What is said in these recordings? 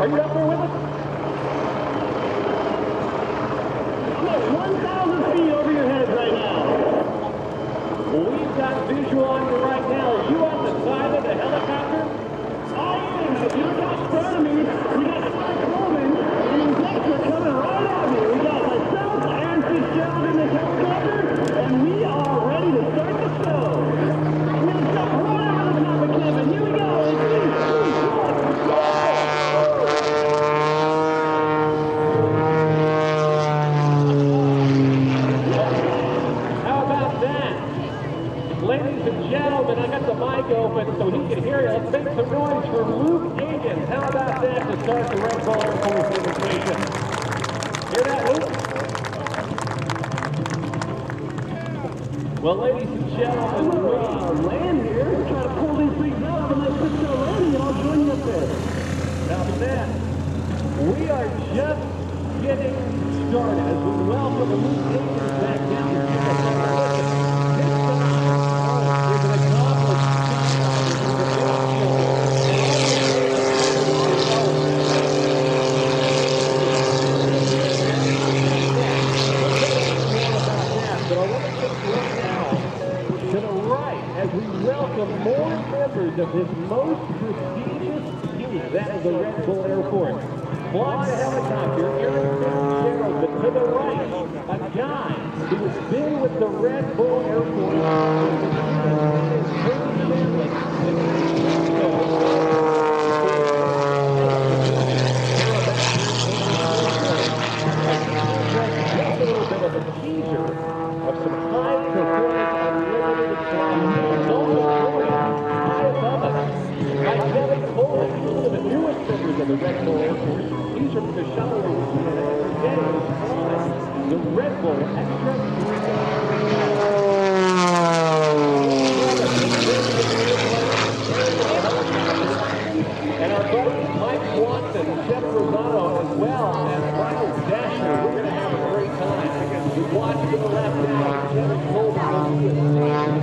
Are you up there with us? I'm at 1,000 feet over your head right now. We've got visual on you right now. Are you on the side of the helicopter? I am. If you look out in front of me, we got Kevin Coleman and Dexter coming right at me. We got myself, Aaron Fitzgerald in this helicopter, and we are ready to start the show. We're going to jump right out of the top of Kevin. Here we go. In 3, 2, 1, go! How about that? Ladies and gentlemen, I got the mic open so he can hear you. Let's make some noise for Luke Aikins. How about that to start the Red Bull Airport demonstration? Hear that, Luke? Well, ladies and gentlemen, we land here. We're trying to pull these things up and let this go landing, and I'll join you up there. Now, for that, we are just getting started as we welcome Luke Aikins back down to the more members of this most prestigious team, that is the Red Bull Airport. Flying the helicopter, Aaron Fitzgerald, but to the right, a guy who has been with the Red Bull Airport Kirby Chambliss. Just a little bit of a teaser of some high-performance unlimited flying. Like Kevin Coleman, one of the newest members of the Red Bull Airport. He's from the shuttle today the Red Bull Extra. And our buddies Mike Watson, Jeff Rosano as well, and Miles Dasher. We're going to have a great time. We watch to the left now, Kevin Coleman will be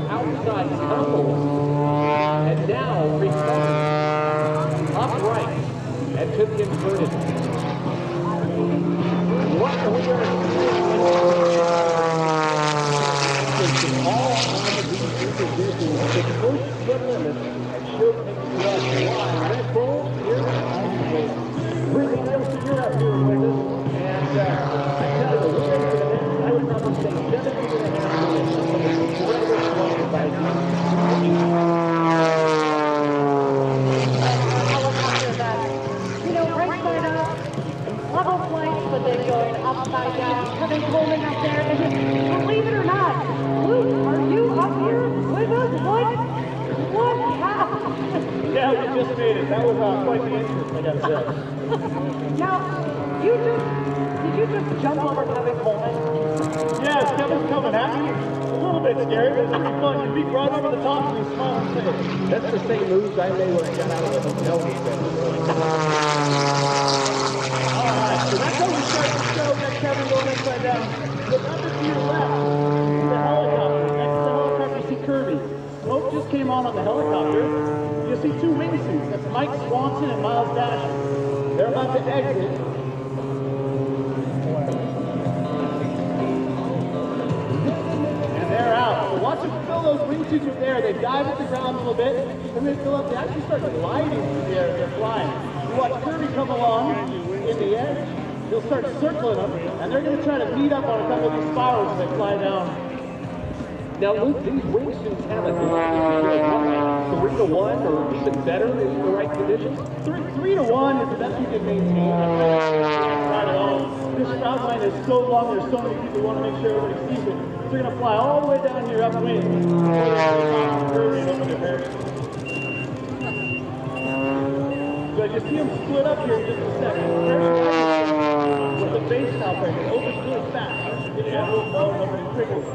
outside tumbles. And now recovers upright and to the inverted. What we are seeing all of these introductions to push the limits and showcase to us why Red Bull here bringing us to Europe here with us. And I tell you, we're into the next, I would probably say 17 and a half minutes of incredible flying by these. Level flights, but they're going upside down. Kevin Coleman up there, and believe it or not, Luke, are you up here with us? What happened? Yeah, we just made it. That was quite the interest, I gotta say. Now, did you just jump over Kevin Coleman? Yes, Kevin's coming at me. A little bit scary, but it's pretty fun. You beat right over the top and you smile and say, that's the same moves I made when I got out of the hotel game. Alright, so that's how we start the show. We got Kevin going upside down. Look under to your left. The helicopter. Next to the helicopter, you see Kirby. Smoke just came on the helicopter. You see two wingsuits. That's Mike Swanson and Miles Dasher. They're about to exit. And they're out. So watch them fill those wingsuits with air. They dive at the ground a little bit, and they fill up. They actually start gliding through the air as they're flying. You watch Kirby come along in the edge. He'll start circling them, and they're going to try to beat up on a couple of these spirals as they fly down. Now, Luke, these wingsuits have a 3-to-1 or even better in the right conditions? 3-to-1 is the best you can maintain. Not at all. This route line is so long, there's so many people who want to make sure everybody sees it. So they're going to fly all the way down here upwind. So you see them split up here in just a second. With the base out there, it opens really fast. Get that little bone over the trickles.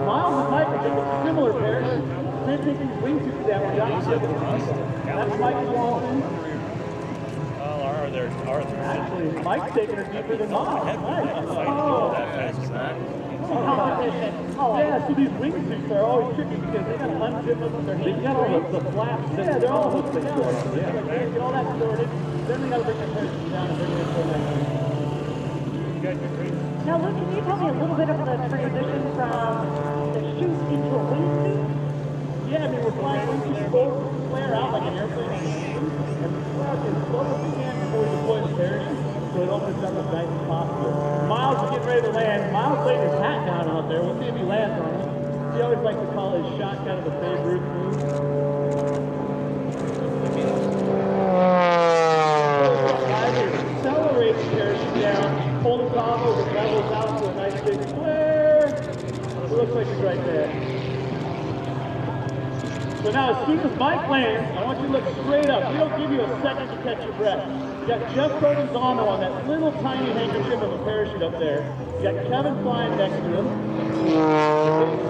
Miles and Mike are taking a similar pair. They're taking these wingsuits down. That's Mike Swanson. Actually, Mike's taking her deeper than Miles. Nice. competition. Yeah, so these wingsuits are always tricky because they got to unzip them with their hands. They got all the flaps. Yeah, they're all hooked together. Yeah. Like, they get all that sorted. Then they got to bring their parachute down and bring it into the Now, Luke, can you tell me a little bit of the transition from the chute into a wingsuit? Yeah, I mean, we're flying wingsuits forward, flare out like an airplane, and we flare out as slow as we can before we deploy the parachute, so it opens up as nice as possible. Miles is getting ready to land. Miles laid his hat down out there. We'll see if he lands on it. He always likes to call his shot kind of a Babe Ruth move. Accelerate the parachute down, pull the toggle, it levels out to a nice big flare. It looks like it's right there. So now as soon as Mike lands, I want you to look straight up. We don't give you a second to catch your breath. You got Jeff Provenzano on that little tiny handkerchief of a parachute up there. You got Kevin flying next to him.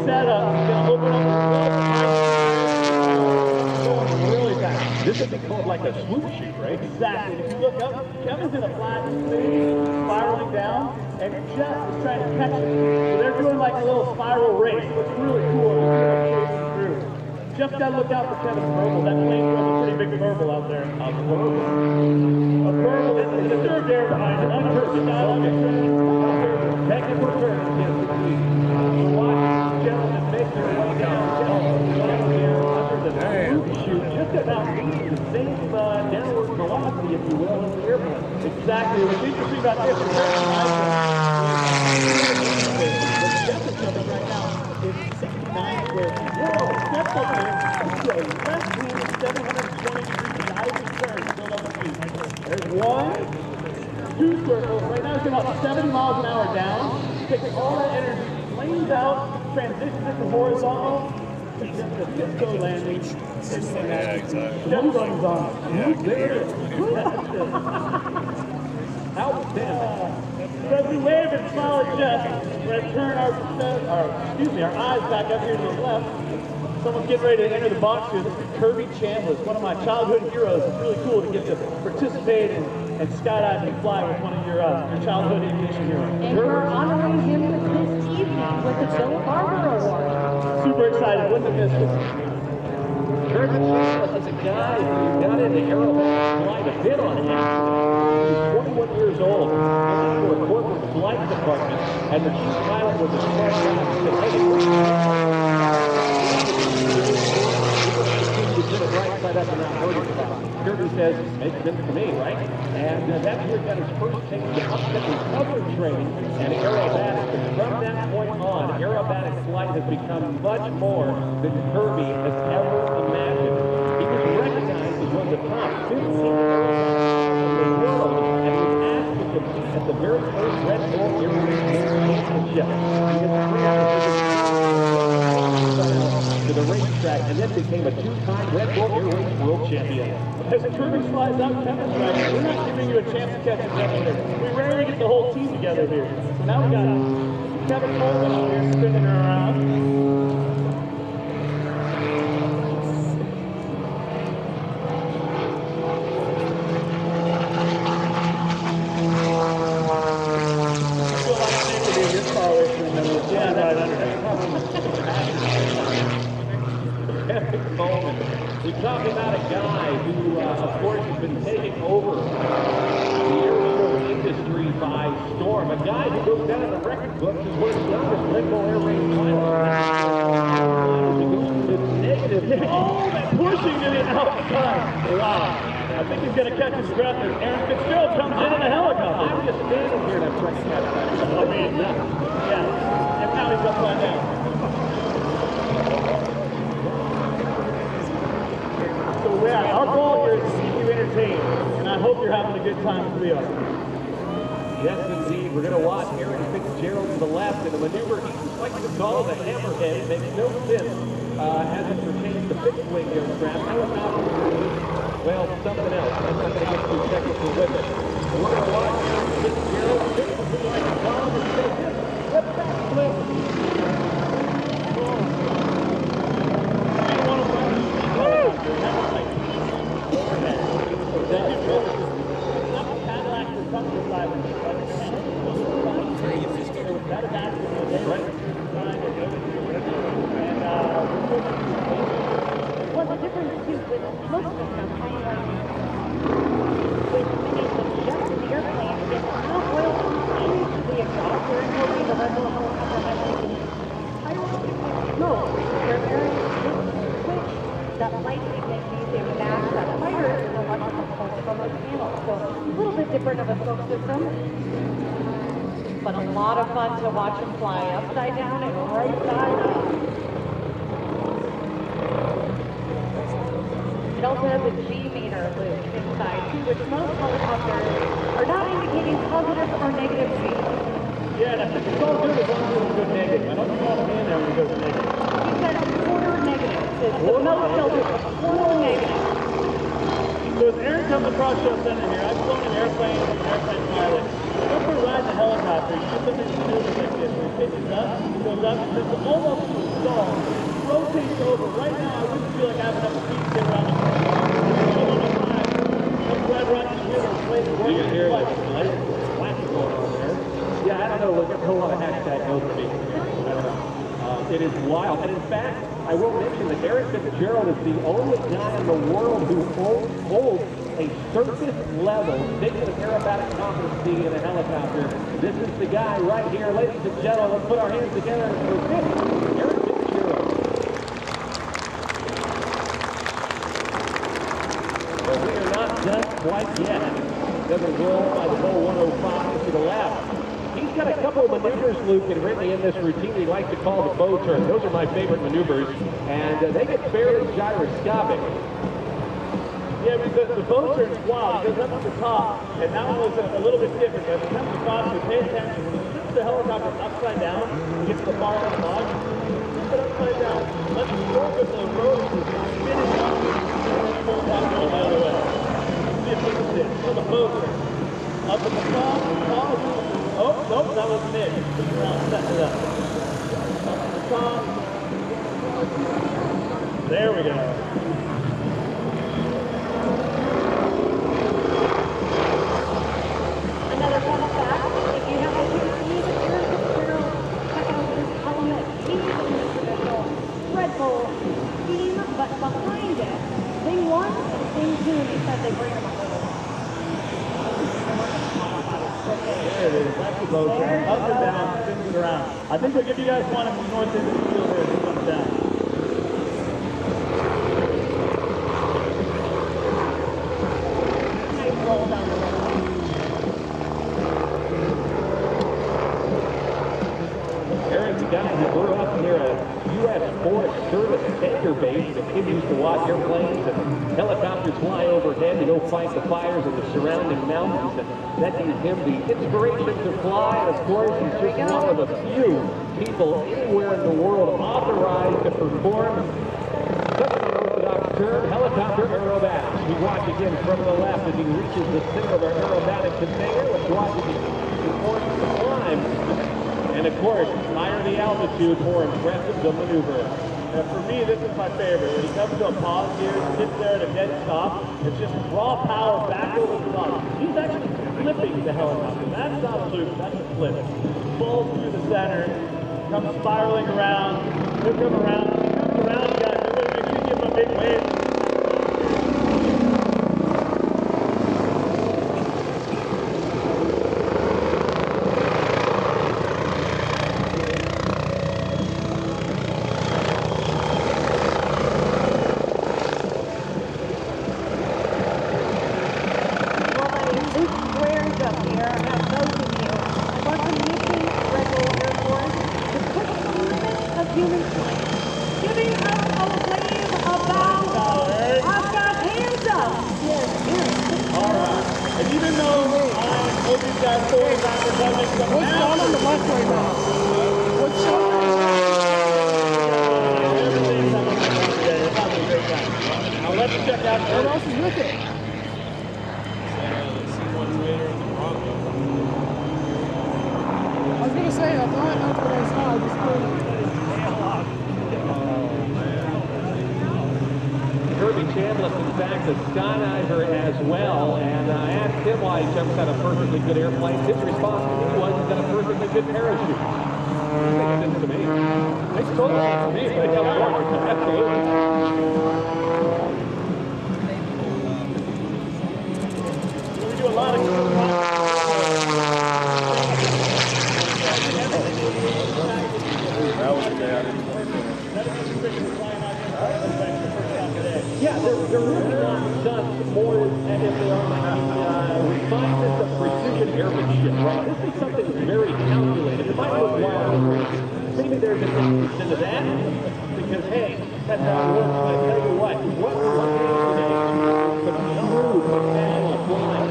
Set up, he's going to open up going really fast. This would be called like a swoop chute, right? Exactly. If you look up, Kevin's in a flat spinning, spiraling down, and Jeff is trying to catch it. So they're doing like a little spiral race. It's really cool. Chasing through. Jeff's got to look out for Kevin's verbal. That plane was a pretty big verbal out there. A verbal is the third air behind it. Technical turn against the key. So watch these gentlemen make their way down under the swoop chute, just about the same downward velocity, if you will, as the airplane. Exactly. What's interesting about this is Jeff is coming right now is 69 square feet. Whoa! Steps up in to a left-hand 720-degree diving turn to build up the chute. There's one, two circles. Right now it's about 70 miles an hour down. Takes all that energy, planes out, transitions into horizontal, to just a disco landing. Yeah, exactly. Jeff runs on. Yeah, There. Outstanding. So as we wave and smile at Jeff, we're going to turn our eyes back up here to the left. Someone's getting ready to enter the box here. This is Kirby Chambliss, one of my childhood heroes. It's really cool to get to participate and skydive and fly with one of your childhood aviation heroes. And we're honoring him this evening with the Bill Barber Award. Super excited. Wouldn't have missed it. Kirby Chambliss is a guy who got into aerobatic flight a bit on accident. He was 21 years old, went into a corporate flight department, and the chief pilot was a smart guy who said, hey, you put it right side up and not hurting about. Kirby says, makes sense to me, right? And that's where he got his first taste of upset recovery training and aerobatics. And from that point on, aerobatic flight has become much more than Kirby has ever imagined. He was recognized as one of the top 15 aerobatics in the world and was asked to compete at the very first Red Bull BO105 championship. He to the racetrack and then became a two-time Red Bull Airways world champion. As Kirby slides out, Kevin's right. We're not giving you a chance to catch a breath here. We rarely get the whole team together here. So now we got Kevin Coleman out here spinning her around. I feel like I'm able to be this far away from them. Yeah, right under there. Kevin Coleman. We talk about a guy who, of course, has been taking over the airshow industry by storm. A guy who goes down in the record books as one of the youngest Red Bull Airways pilots. He goes to the negative. Oh, that pushing to the outside. Wow. I think he's going to catch his breath as Aaron Fitzgerald comes in a helicopter. I'm just standing here and I'm trying to catch that. I mean, yeah. And now he's upside down. So yeah, our goal here is to keep you entertained, and I hope you're having a good time as we are. Yes, indeed. We're going to watch Aaron Fitzgerald to the left in a maneuver he likes to call the hammerhead. It makes no sense as it pertains to fixed wing aircraft. How about, well, something else? I'm not going to get too technical with it. So we're going to watch Aaron Fitzgerald like a bomb and say, what's that flip? Right. panel, so a little bit different of a stroke system. But a lot of fun to watch them fly upside down and right side up. It also has a G meter loop inside too, which most helicopters are not indicating positive or negative G. Yeah, it's all good as long as it's good negative. I don't call it in there when it goes negative. He said quarter negative. It's the most they'll do, a quarter negative. So as Aaron comes across show center here, I've flown an airplane as an airplane pilot. Before riding a helicopter, you do something maneuvers like this. Where it pitches up, goes up, and it's almost to a stall. Rotates over. Right now, I wouldn't feel like I have enough speed to get around the You can hear like flash going on there. Yeah, I don't know. Look, there's a whole lot of hashtag no for me. I don't know. It is wild. And in fact, I will mention that Aaron Fitzgerald is the only guy in the world who holds a surface-level ticket of aerobatic competency in a helicopter. This is the guy right here. Ladies and gentlemen, let's put our hands together for Aaron Fitzgerald. But we are not done quite yet. Doesn't roll by the BO105 to the left. He's got a couple of maneuvers, Luke, and really in this routine we like to call the bow turn. Those are my favorite maneuvers, and they get fairly gyroscopic. Yeah, because the bow turn's wild. It goes up at the top, and that one was a little bit different. But when it comes to bottom, pay attention. When you flip the helicopter upside down, you get to the bar on the bottom, flip it upside down, let the stroke of the rotor spin it up, and then pull it back the other way. See if we can sit. So the bow turn. Up at the top, oh, nope, that wasn't it. Spin around, set it up. Up at the top. There we go. Another fun fact, if you have a see the Aaron Fitzgerald, check out his helmet. He's in the traditional Red Bull team, but behind it, thing 1 and thing 2, he said they bring him a little. There it is. That's the bow turn. Up and down, spins it around. I think we'll give you guys one in the north end of the field here as it comes down. Nice roll down the road. Aaron's a guy who grew up near a U.S. Forest Service tanker base that kid used to watch airplanes and helicopters fly overhead to go fight the fires in the surrounding mountains. And that gave him the inspiration to fly. And of course, he's just one of the few people anywhere in the world authorized to perform such an orthodox term, helicopter aerobatics. We watch again from the left as he reaches the center of our aerobatic container. Let's watch as he performs the climb. And of course, higher the altitude, more impressive the maneuver. For me, this is my favorite. When he comes to a pause here, sits there at a dead stop, it's just raw power back over the top. He's actually flipping the helicopter. That's not a loop, that's a flip. Falls through the center, comes spiraling around, he'll come around. He comes around, guys, everybody make sure you give him a big wave. Kirby Chambliss, in fact, a skydiver as well, and I asked him why he jumps out of perfectly good airplanes. His response to me was he's got a perfectly good parachute. Makes sense to me. Makes total sense to me, but absolutely. We do a lot of That was bad. Yeah, they're really not stunts more as if they are define this a precision airmanship, right? This is something that's very calculated. It might look wild. Maybe there's an interest into that, because, hey, that's how it works. But I tell you what we're looking at today is some true professional flying.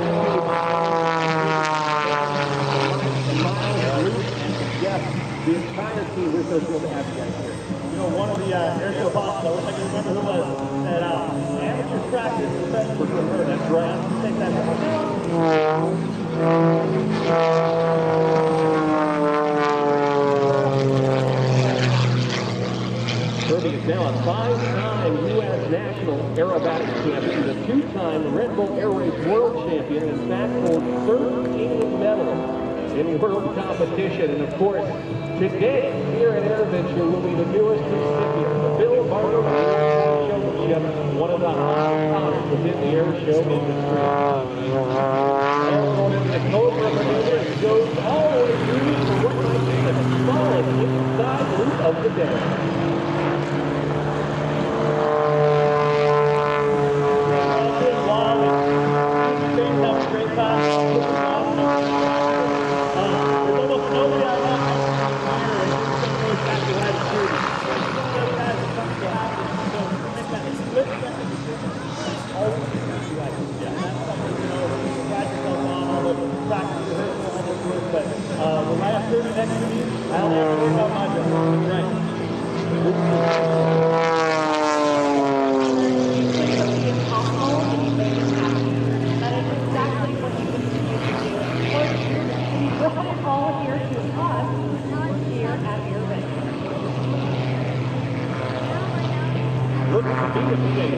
Yes, the entire team, we're so thrilled to have you guys here. You know, one of the air show bosses, I wish I could remember who it was, said, amateur practice is best for her. That's right. Take that one. Kirby is now a 5-time U.S. national aerobatic champion, a 2-time Red Bull Air Race world champion, and in fact holds 13 medals in world competition. And of course, today here at AirVenture will be the newest recipient, the Bill Barber Fellowship, one of the highest honors within the air show industry. The Cobra maneuver goes all the way through for what might be the solid inside loop of the day.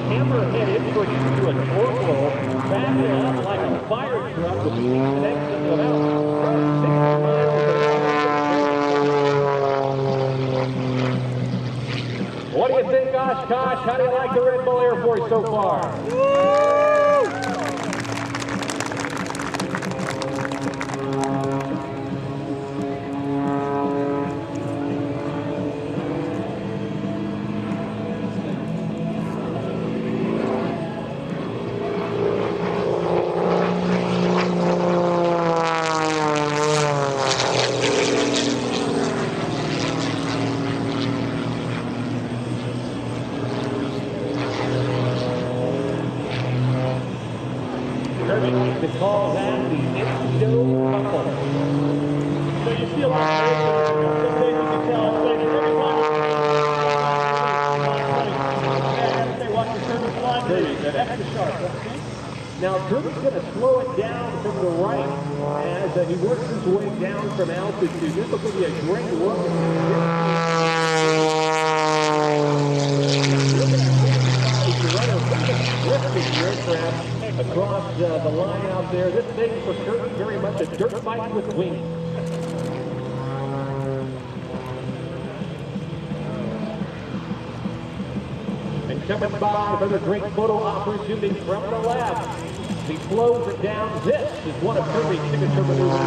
Hammerhead input into a torque roll, backing up like a fire truck with the connection of about 6 miles an hour. What do you think, Oshkosh? How do you like the Red Bull Air Force so far? To call that the Indo couple. So you see a lot of some days you can tell, every time they watch the Kirby flying, they're extra sharp. Now Kirby's going to slow it down from the right as he works his way down from altitude. This will be a great look. Across the line out there. This thing for Kirby very much a dirt bike with wings. And coming by for the great photo opportunity from the left. He slows it down. This is one of Kirby's signature maneuvers.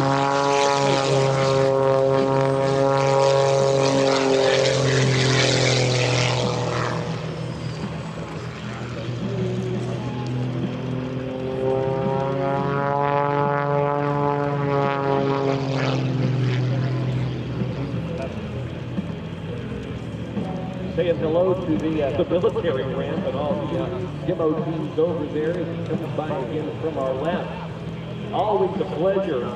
Saying hello to the military ramp and all the demo teams over there as he comes by again from our left. Always a pleasure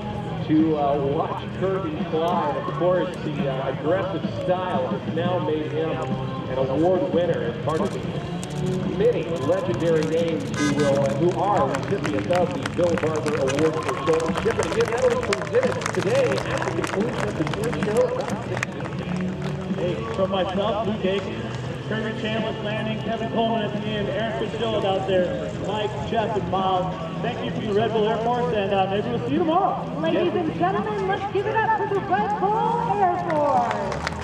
to watch Kirby fly. And of course, the aggressive style has now made him an award winner as part of the many legendary names who are recipients of the Bill Barber Award for Showmanship. And again, that will be presented today at the conclusion of the June show. Hey, from myself, Luke Aikins, Kirby Chambliss landing, Kevin Coleman at the end, Aaron Fitzgerald out there, Mike, Jeff, and Miles. Thank you for your Red Bull Air Force, and maybe we'll see you tomorrow. Ladies and gentlemen, let's give it up for the Red Bull Air Force.